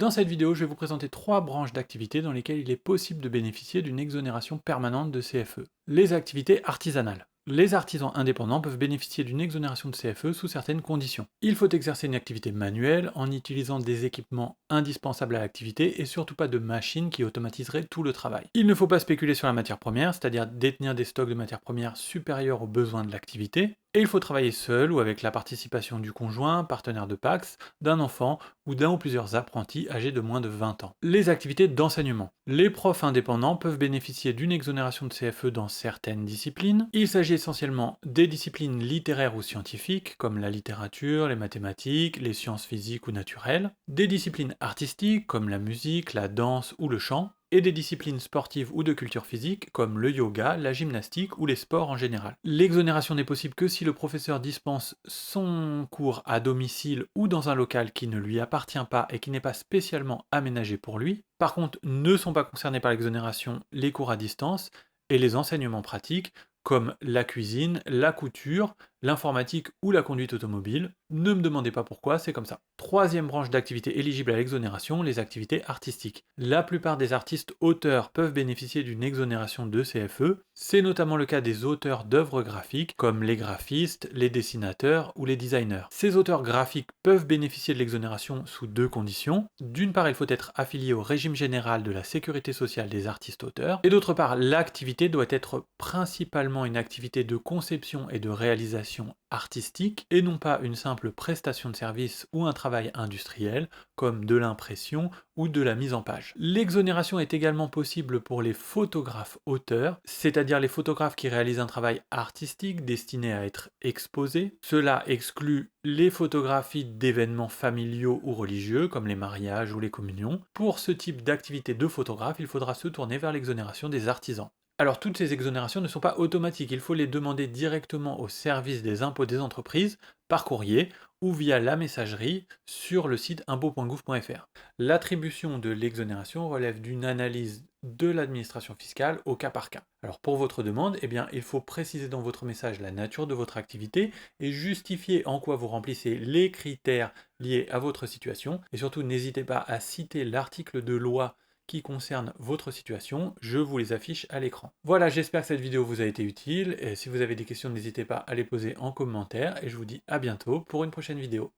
Dans cette vidéo, je vais vous présenter 3 branches d'activités dans lesquelles il est possible de bénéficier d'une exonération permanente de CFE. Les activités artisanales. Les artisans indépendants peuvent bénéficier d'une exonération de CFE sous certaines conditions. Il faut exercer une activité manuelle en utilisant des équipements indispensables à l'activité et surtout pas de machines qui automatiseraient tout le travail. Il ne faut pas spéculer sur la matière première, c'est-à-dire détenir des stocks de matières premières supérieurs aux besoins de l'activité. Et il faut travailler seul ou avec la participation du conjoint, partenaire de PAX, d'un enfant ou d'un ou plusieurs apprentis âgés de moins de 20 ans. Les activités d'enseignement. Les profs indépendants peuvent bénéficier d'une exonération de CFE dans certaines disciplines. Il s'agit essentiellement des disciplines littéraires ou scientifiques, comme la littérature, les mathématiques, les sciences physiques ou naturelles, des disciplines artistiques, comme la musique, la danse ou le chant, et des disciplines sportives ou de culture physique, comme le yoga, la gymnastique ou les sports en général. L'exonération n'est possible que si le professeur dispense son cours à domicile ou dans un local qui ne lui appartient pas et qui n'est pas spécialement aménagé pour lui. Par contre, ne sont pas concernés par l'exonération les cours à distance et les enseignements pratiques, comme la cuisine, la couture, l'informatique ou la conduite automobile. Ne me demandez pas pourquoi, c'est comme ça. Troisième branche d'activité éligible à l'exonération, les activités artistiques. La plupart des artistes auteurs peuvent bénéficier d'une exonération de CFE. C'est notamment le cas des auteurs d'œuvres graphiques, comme les graphistes, les dessinateurs ou les designers. Ces auteurs graphiques peuvent bénéficier de l'exonération sous deux conditions. D'une part, il faut être affilié au régime général de la sécurité sociale des artistes auteurs, et d'autre part, l'activité doit être principalement une activité de conception et de réalisation artistique, et non pas une simple prestation de service ou un travail industriel, comme de l'impression ou de la mise en page. L'exonération est également possible pour les photographes auteurs, c'est-à-dire les photographes qui réalisent un travail artistique destiné à être exposé. Cela exclut les photographies d'événements familiaux ou religieux, comme les mariages ou les communions. Pour ce type d'activité de photographe, il faudra se tourner vers l'exonération des artisans. Alors toutes ces exonérations ne sont pas automatiques, il faut les demander directement au service des impôts des entreprises, par courrier ou via la messagerie sur le site impôts.gouv.fr. L'attribution de l'exonération relève d'une analyse de l'administration fiscale au cas par cas. Alors pour votre demande, il faut préciser dans votre message la nature de votre activité et justifier en quoi vous remplissez les critères liés à votre situation. Et surtout, n'hésitez pas à citer l'article de loi qui concernent votre situation, je vous les affiche à l'écran. Voilà, j'espère que cette vidéo vous a été utile, et si vous avez des questions, n'hésitez pas à les poser en commentaire, et je vous dis à bientôt pour une prochaine vidéo.